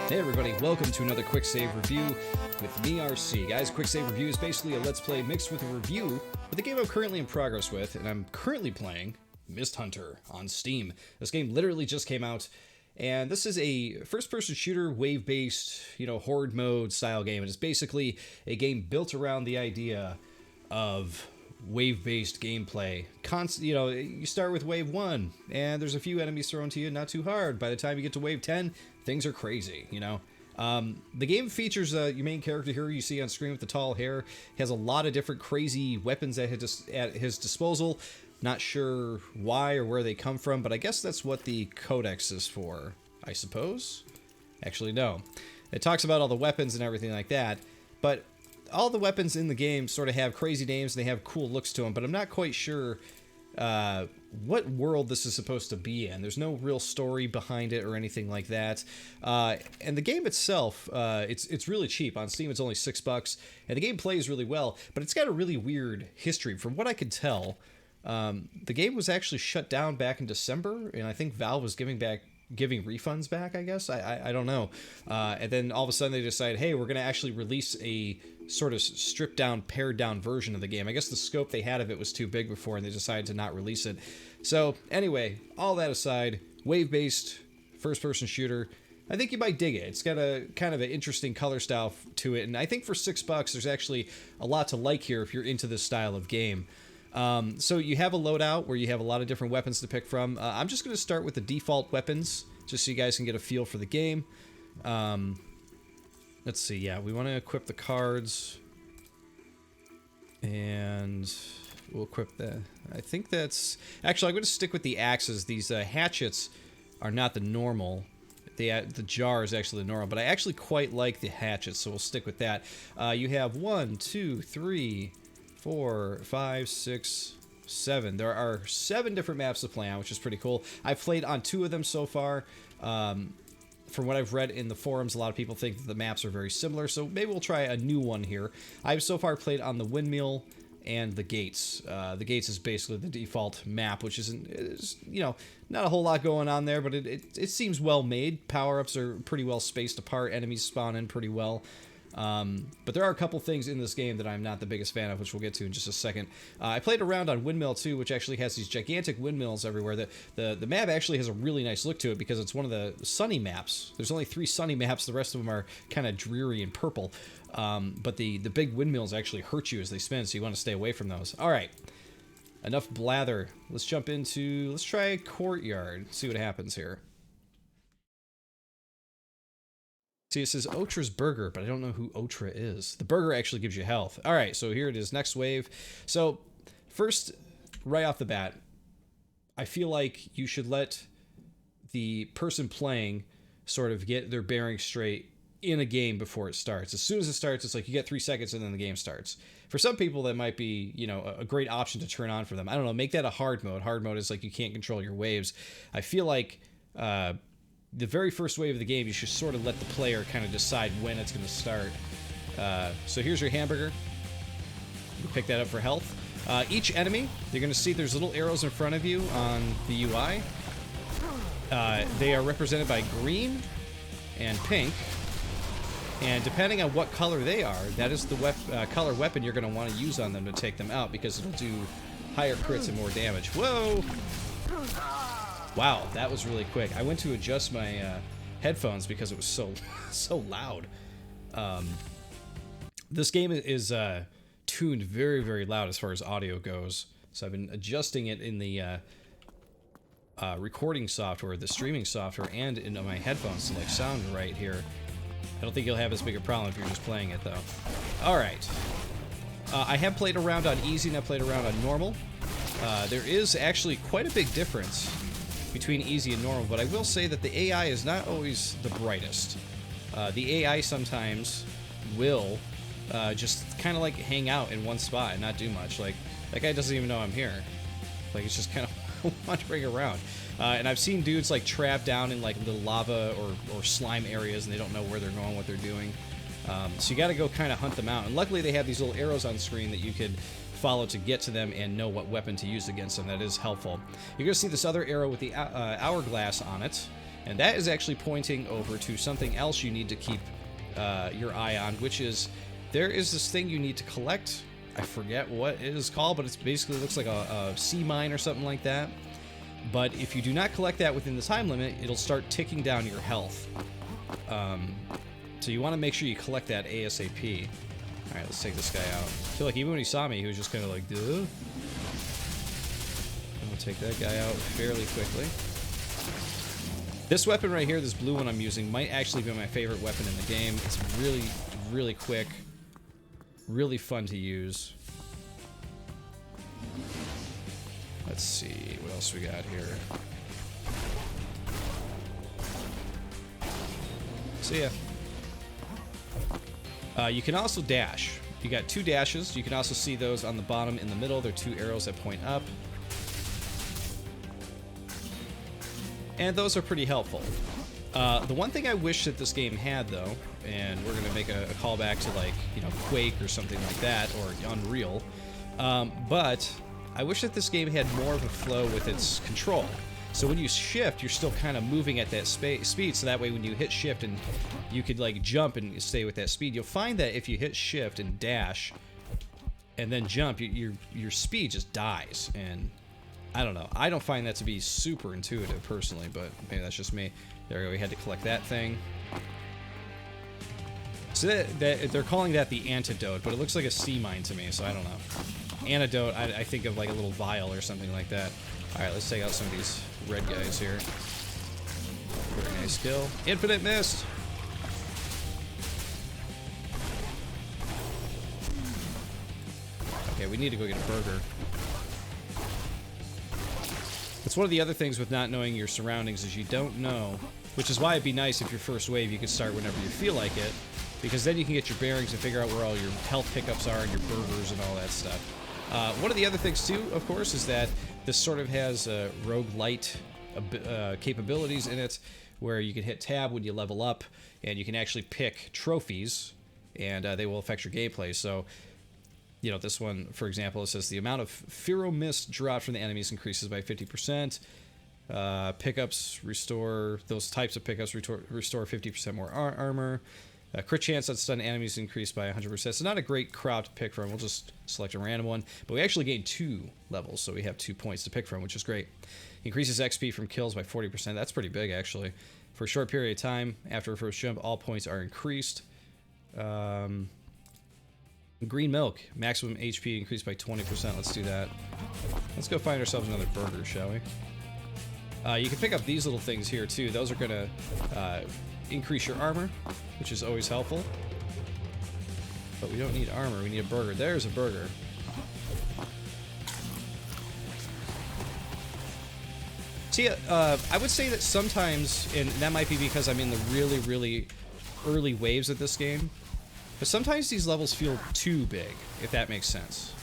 Hey everybody, welcome to another Quicksave Review with me, RC. Guys, Quicksave Review is basically a Let's Play mixed with a review of the game I'm currently in progress with, and I'm currently playing Mist Hunter on Steam. This game literally just came out, and this is a first-person shooter, wave-based, horde mode style game. It is basically a game built around the idea of wave-based gameplay. You start with wave 1, and there's a few enemies thrown to you, not too hard. By the time you get to wave 10, things are crazy, The game features your main character here you see on screen with the tall hair. He has a lot of different crazy weapons at his disposal. Not sure why or where they come from, but I guess that's what the codex is for, I suppose? Actually, no. It talks about all the weapons and everything like that, but all the weapons in the game sort of have crazy names and they have cool looks to them, but I'm not quite sure what world this is supposed to be in. There's no real story behind it or anything like that. And the game itself, it's really cheap. On Steam, it's only $6, and the game plays really well, but it's got a really weird history. From what I could tell, the game was actually shut down back in December, and I think Valve was giving refunds back, I guess. I don't know. And then all of a sudden they decided, hey, we're going to actually release a sort of stripped down, pared down version of the game. I guess the scope they had of it was too big before, and they decided to not release it. So anyway, all that aside, wave-based first-person shooter, I think you might dig it. It's got a kind of an interesting color style to it, and I think for $6, there's actually a lot to like here if you're into this style of game. So you have a loadout where you have a lot of different weapons to pick from. I'm just going to start with the default weapons, just so you guys can get a feel for the game. Let's see, yeah, we want to equip the cards, and we'll equip the... I think that's... Actually, I'm going to stick with the axes. These hatchets are not the normal. The jar is actually the normal, but I actually quite like the hatchets, so we'll stick with that. You have 1, 2, 3... 4, 5, 6, 7. There are 7 different maps to play on, which is pretty cool. I've played on 2 of them so far. From what I've read in the forums, a lot of people think that the maps are very similar, so maybe we'll try a new one here. I've so far played on the windmill and the gates. The gates is basically the default map, which is not a whole lot going on there, but it seems well made. Power-ups are pretty well spaced apart. Enemies spawn in pretty well. But there are a couple things in this game that I'm not the biggest fan of, which we'll get to in just a second. I played around on Windmill 2, which actually has these gigantic windmills everywhere. The map actually has a really nice look to it because it's one of the sunny maps. There's only 3 sunny maps. The rest of them are kind of dreary and purple. But the big windmills actually hurt you as they spin, so you want to stay away from those. All right. Enough blather. Let's try Courtyard. See what happens here. See, it says Otra's Burger, but I don't know who Otra is. The burger actually gives you health. All right, so here it is, next wave. So, first, right off the bat, I feel like you should let the person playing sort of get their bearings straight in a game before it starts. As soon as it starts, it's like you get 3 seconds and then the game starts. For some people, that might be, a great option to turn on for them. I don't know, make that a hard mode. Hard mode is like you can't control your waves. I feel like... the very first wave of the game, you should sort of let the player kind of decide when it's going to start. So here's your hamburger. You pick that up for health. Each enemy, you're going to see there's little arrows in front of you on the UI. They are represented by green and pink. And depending on what color they are, that is the color weapon you're going to want to use on them to take them out, because it'll do higher crits and more damage. Whoa! Wow, that was really quick. I went to adjust my headphones because it was so loud. This game is tuned very, very loud as far as audio goes. So I've been adjusting it in the recording software, the streaming software, and in my headphones to sound right here. I don't think you'll have as big a problem if you're just playing it though. All right. I have played around on easy and I played around on normal. There is actually quite a big difference between easy and normal, but I will say that the AI is not always the brightest. The AI sometimes will just kind of hang out in one spot and not do much. Like, that guy doesn't even know I'm here. Like, it's just kind of wandering around. And I've seen dudes trapped down in little lava or slime areas, and they don't know where they're going, what they're doing. So you got to go kind of hunt them out. And luckily they have these little arrows on screen that you could follow to get to them and know what weapon to use against them. That is helpful. You're going to see this other arrow with the hourglass on it. And that is actually pointing over to something else you need to keep your eye on, which is there is this thing you need to collect. I forget what it is called, but it basically looks like a sea mine or something like that. But if you do not collect that within the time limit, it'll start ticking down your health. So you want to make sure you collect that ASAP. All right, let's take this guy out. I feel like even when he saw me, he was just kind of like, duh. And we'll take that guy out fairly quickly. This weapon right here, this blue one I'm using, might actually be my favorite weapon in the game. It's really, really quick. Really fun to use. Let's see, what else we got here? See ya. You can also dash. You got 2 dashes. You can also see those on the bottom in the middle. They're 2 arrows that point up. And those are pretty helpful. The one thing I wish that this game had, though, and we're going to make a callback to, like, you know, Quake or something like that, or Unreal, but I wish that this game had more of a flow with its control. So when you shift, you're still kind of moving at that speed, so that way when you hit shift and you could, like, jump and stay with that speed, you'll find that if you hit shift and dash and then jump, your speed just dies, and I don't know. I don't find that to be super intuitive, personally, but maybe that's just me. There we go, we had to collect that thing. So that they're calling that the antidote, but it looks like a sea mine to me, so I don't know. Antidote, I think of like a little vial or something like that. Alright, let's take out some of these red guys here. Very nice kill. Infinite mist! Okay, we need to go get a burger. That's one of the other things with not knowing your surroundings is you don't know, which is why it'd be nice if your first wave you could start whenever you feel like it, because then you can get your bearings and figure out where all your health pickups are and your burgers and all that stuff. One of the other things too, of course, is that this sort of has roguelite capabilities in it, where you can hit tab when you level up, and you can actually pick trophies, and they will affect your gameplay. So, you know, this one, for example, it says the amount of Fero Mist dropped from the enemies increases by 50%. Pickups restore, those types of pickups restore 50% more armor. Crit chance on stun enemies increased by 100%. So not a great crowd to pick from. We'll just select a random one. But we actually gained 2 levels, so we have 2 points to pick from, which is great. Increases XP from kills by 40%. That's pretty big, actually. For a short period of time, after a first jump, all points are increased. Green milk. Maximum HP increased by 20%. Let's do that. Let's go find ourselves another burger, shall we? You can pick up these little things here, too. Those are going to increase your armor, which is always helpful. But we don't need armor. We need a burger. There's a burger. See, I would say that sometimes, and that might be because I'm in the really, really early waves of this game, but sometimes these levels feel too big, if that makes sense.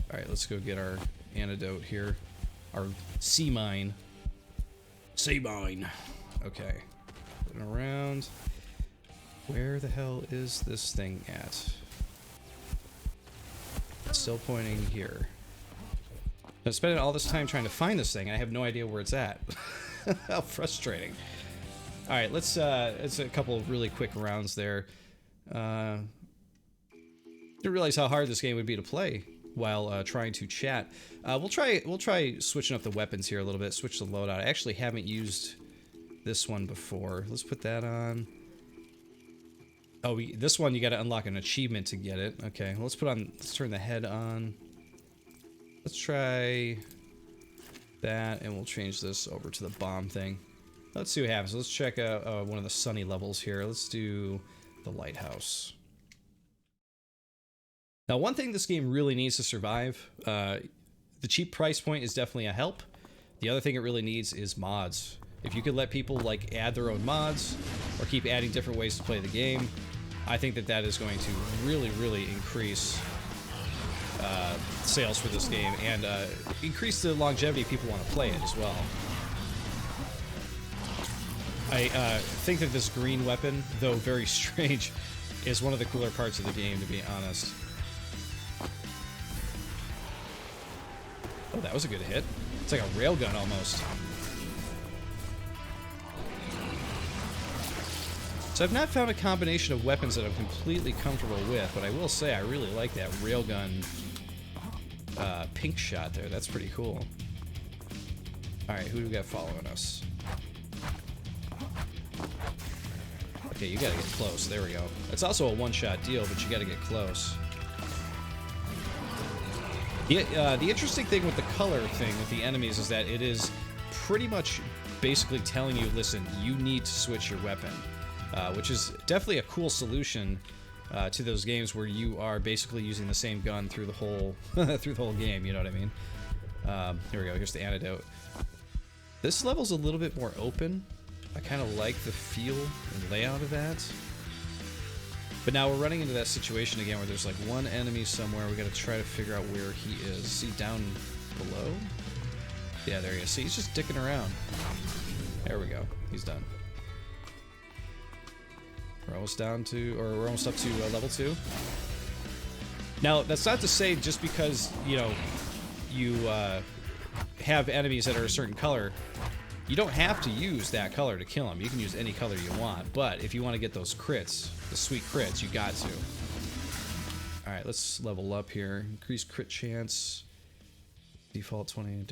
Alright, let's go get our antidote here. Our sea mine. Sea mine. Okay. Looking around. Where the hell is this thing at? It's still pointing here. I'm spending all this time trying to find this thing, and I have no idea where it's at. How frustrating. Alright, let's a couple of really quick rounds there. Didn't realize how hard this game would be to play while trying to chat. We'll try switching up the weapons here a little bit, switch the loadout. I actually haven't used this one before. Let's put that on. Oh, this one you got to unlock an achievement to get it. Okay, let's turn the head on. Let's try that, and we'll change this over to the bomb thing. Let's see what happens. Let's check out one of the sunny levels here. Let's do the lighthouse. Now, one thing this game really needs to survive, the cheap price point is definitely a help. The other thing it really needs is mods. If you could let people like add their own mods or keep adding different ways to play the game, I think that is going to really, really increase sales for this game and increase the longevity people want to play it as well. I think that this green weapon, though very strange, is one of the cooler parts of the game, to be honest. Oh, that was a good hit. It's like a railgun almost. So I've not found a combination of weapons that I'm completely comfortable with, but I will say I really like that railgun pink shot there. That's pretty cool. Alright, who do we got following us? Okay, you gotta get close. There we go. It's also a one-shot deal, but you gotta get close. The interesting thing with the color thing with the enemies is that it is pretty much basically telling you, listen, you need to switch your weapon, which is definitely a cool solution to those games where you are basically using the same gun through the whole through the whole game. You know what I mean? Here we go. Here's the antidote. This level's a little bit more open. I kind of like the feel and layout of that. But now we're running into that situation again where there's like one enemy somewhere. We got to try to figure out where he is. Is he down below? Yeah, there he is. See, he's just dicking around. There we go. He's done. We're almost down to, or we're almost up to level 2. Now, that's not to say just because, you know, you have enemies that are a certain color, you don't have to use that color to kill them. You can use any color you want, but if you want to get those crits, the sweet crits, you got to. Alright, let's level up here. Increase crit chance. Default 20.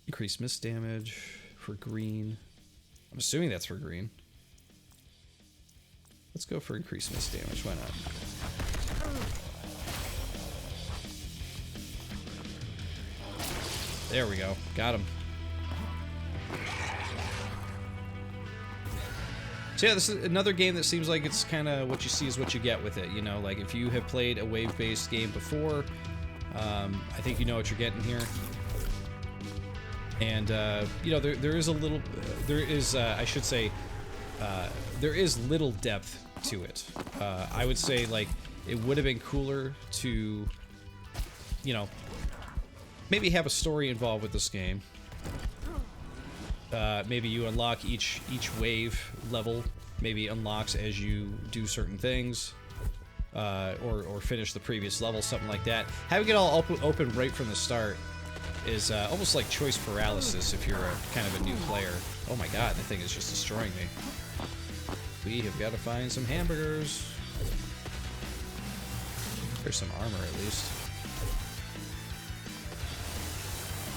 Increase miss damage for green. I'm assuming that's for green. Let's go for increased miss damage. Why not? There we go. Got him. So yeah, this is another game that seems like it's kind of what you see is what you get with it. You know, like if you have played a wave-based game before, I think you know what you're getting here. And, you know, there is a little, I should say, there is little depth to it. I would say, like, it would have been cooler to, you know, maybe have a story involved with this game. Maybe you unlock each wave level, maybe unlocks as you do certain things, or finish the previous level, something like that. Having it all open right from the start is almost like choice paralysis if you're kind of a new player. Oh my god, the thing is just destroying me. We have got to find some hamburgers. There's some armor at least.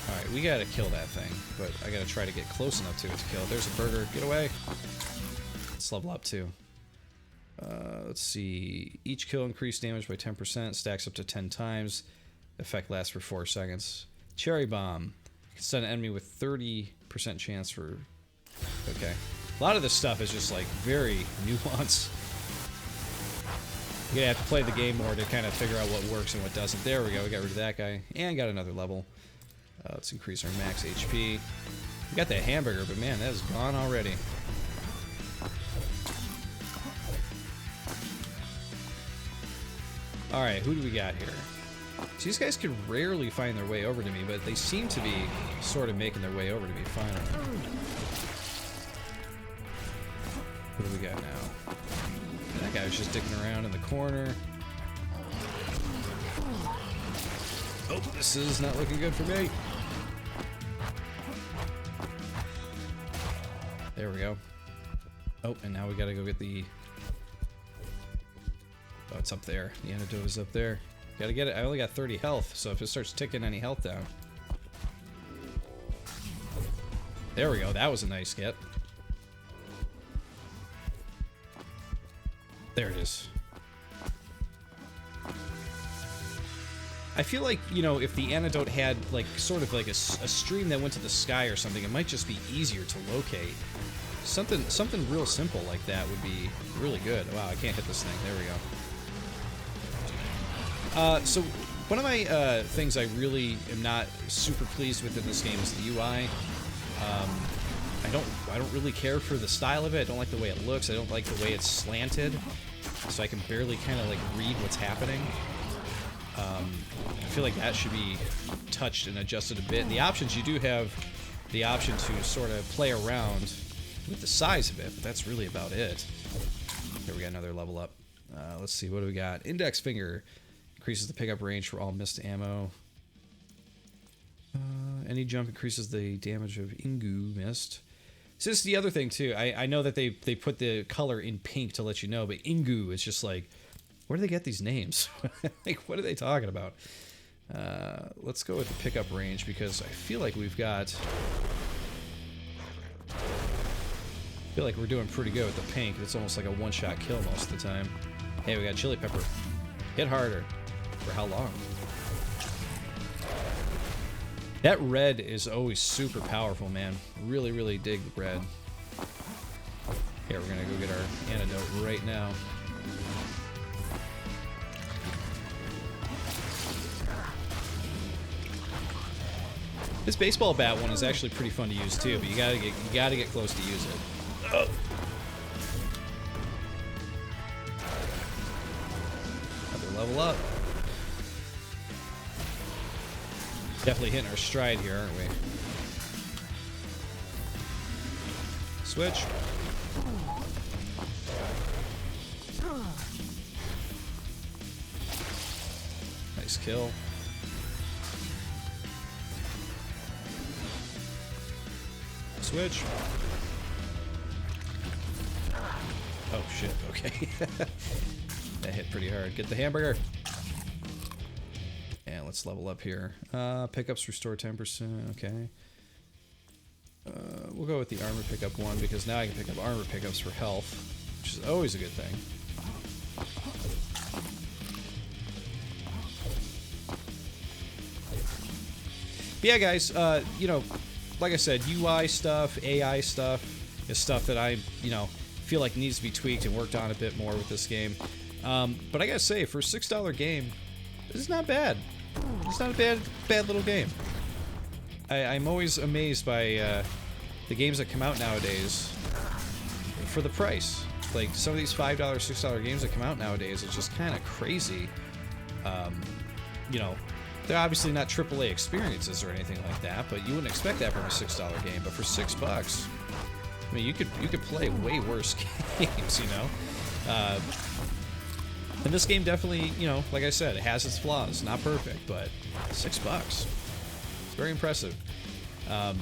Alright, we gotta kill that thing, but I gotta try to get close enough to it to kill it. There's a burger. Get away. Let's level up too. Let's see. Each kill increased damage by 10%. Stacks up to 10 times. Effect lasts for 4 seconds. Cherry bomb. You can stun an enemy with 30% chance for... Okay. A lot of this stuff is just like very nuanced. You're gonna have to play the game more to kind of figure out what works and what doesn't. There we go. We got rid of that guy. And got another level. Let's increase our max HP. We got that hamburger, but man, that is gone already. Alright, who do we got here? So these guys can rarely find their way over to me, but they seem to be sort of making their way over to me finally. What do we got now? That guy was just dicking around in the corner. Oh, this is not looking good for me. There we go. Oh, and now we gotta go get the... Oh, it's up there. The antidote is up there. Gotta get it. I only got 30 health, so if it starts ticking any health down... There we go. That was a nice get. There it is. I feel like, you know, if the antidote had, like, sort of like a stream that went to the sky or something, it might just be easier to locate. Something real simple like that would be really good. Wow, I can't hit this thing. There we go. So, one of my things I really am not super pleased with in this game is the UI. I don't really care for the style of it. I don't like the way it looks. I don't like the way it's slanted. So I can barely kind of, like, read what's happening. I feel like that should be touched and adjusted a bit. And the options, you do have the option to sort of play around with the size of it, but that's really about it. Here we got another level up. Let's see, what do we got? Index finger increases the pickup range for all missed ammo. Any jump increases the damage of Ingu missed. So this is the other thing too. I know that they put the color in pink to let you know, but Ingu is just like, where do they get these names? Like, what are they talking about? Let's go with the pickup range because I feel like we've got. I feel like we're doing pretty good with the pink. It's almost like a one-shot kill most of the time. Hey, we got chili pepper. Hit harder. For how long? That red is always super powerful, man. Really, really dig the red. Here, we're gonna go get our antidote right now. This baseball bat one is actually pretty fun to use too, but you gotta get close to use it. Oh. Have to level up. Definitely hitting our stride here, aren't we? Switch. Nice kill. Switch. Oh shit, okay. That hit pretty hard. Get the hamburger. And let's level up here. Pickups restore 10%, okay. We'll go with the armor pickup one because now I can pick up armor pickups for health, which is always a good thing. But yeah, guys, you know, like I said, UI stuff, AI stuff is stuff that I, you know, feel like needs to be tweaked and worked on a bit more with this game. But I gotta say, for a $6 game, this is not bad. It's not a bad little game. I'm always amazed by the games that come out nowadays for the price. Like some of these $5, $6 games that come out nowadays, it's just kind of crazy. You know, they're obviously not AAA experiences or anything like that, but you wouldn't expect that from a $6 game. But for $6, I mean, you could play way worse games, you know. And this game definitely, you know, like I said, it has its flaws. Not perfect, but $6. It's very impressive. I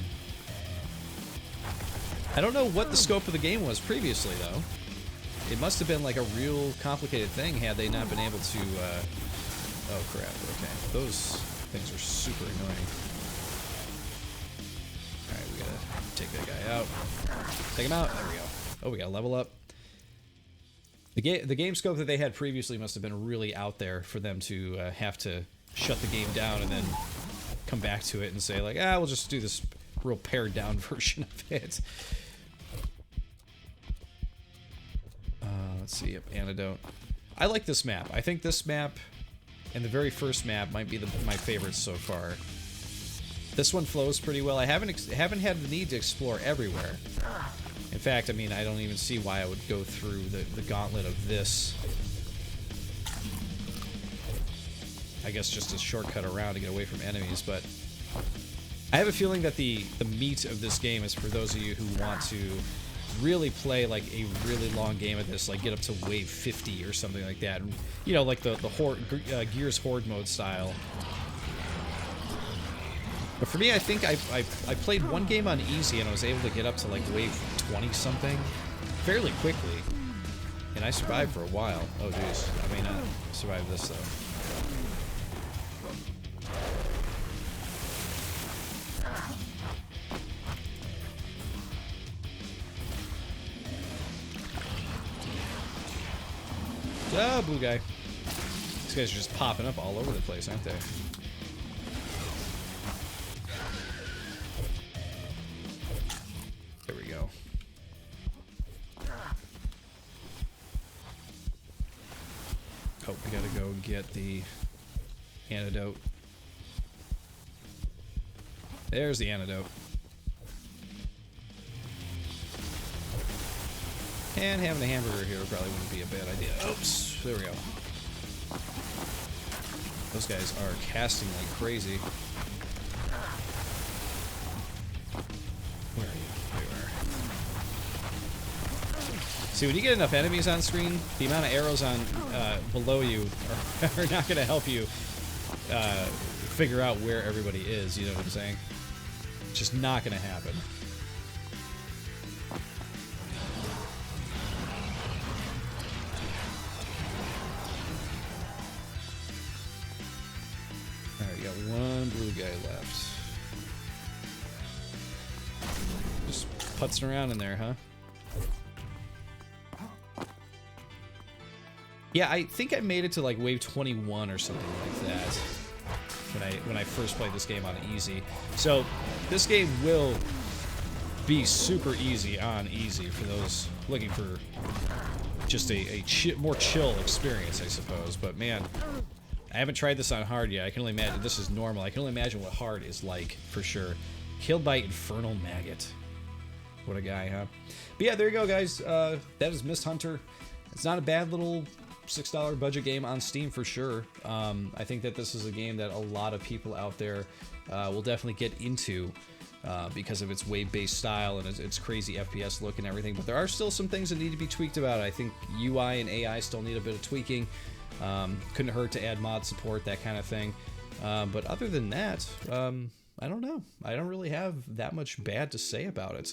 don't know what the scope of the game was previously, though. It must have been like a real complicated thing had they not been able to... Oh, crap. Okay. Those things are super annoying. Alright, we gotta take that guy out. Take him out. There we go. Oh, we gotta level up. The game scope that they had previously must have been really out there for them to have to shut the game down and then come back to it and say, like, we'll just do this real pared down version of it. Let's see. Yep, antidote. I like this map. I think this map and the very first map might be my favorites so far. This one flows pretty well. I haven't had the need to explore everywhere. In fact, I mean, I don't even see why I would go through the gauntlet of this. I guess just a shortcut around to get away from enemies, but I have a feeling that the meat of this game is for those of you who want to really play like a really long game of this, like get up to wave 50 or something like that. You know, like the Gears Horde mode style. But for me, I think I played one game on easy and I was able to get up to like wave 20 something fairly quickly, and I survived for a while. Oh jeez, I may not survive this though. Ah, blue guy. These guys are just popping up all over the place, aren't they? There we go. Oh, we gotta go get the antidote. There's the antidote. And having a hamburger here probably wouldn't be a bad idea. Oops, there we go. Those guys are casting like crazy. Where are you? There you are. See, when you get enough enemies on screen, the amount of arrows on below you are not going to help you figure out where everybody is, you know what I'm saying? It's just not going to happen. Alright, we got one blue guy left. Just putzing around in there, huh? Yeah, I think I made it to like wave 21 or something like that when I first played this game on easy. So this game will be super easy on easy for those looking for just a more chill experience, I suppose. But man, I haven't tried this on hard yet. I can only imagine this is normal. I can only imagine what hard is like for sure. Killed by Infernal Maggot. What a guy, huh? But yeah, there you go, guys. That is Mist Hunter. It's not a bad little $6 budget game on Steam for sure. I think that this is a game that a lot of people out there will definitely get into because of its wave-based style and its crazy FPS look and everything. But there are still some things that need to be tweaked about it. I think UI and AI still need a bit of tweaking. Couldn't hurt to add mod support, that kind of thing. But other than that, I don't know. I don't really have that much bad to say about it.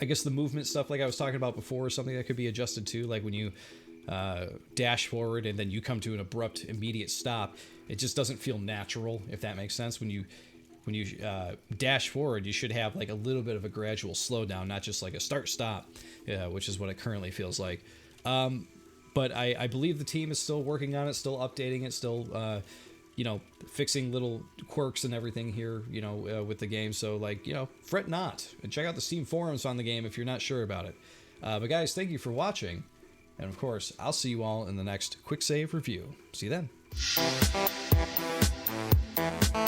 I guess the movement stuff, like I was talking about before, is something that could be adjusted to. Like when you dash forward and then you come to an abrupt, immediate stop, it just doesn't feel natural, if that makes sense. When you dash forward, you should have like a little bit of a gradual slowdown, not just like a start-stop, which is what it currently feels like. But I believe the team is still working on it, still updating it, still you know, fixing little quirks and everything here, you know, with the game. So, like, you know, fret not. And check out the Steam forums on the game if you're not sure about it. But guys, thank you for watching. And of course, I'll see you all in the next Quicksave review. See you then.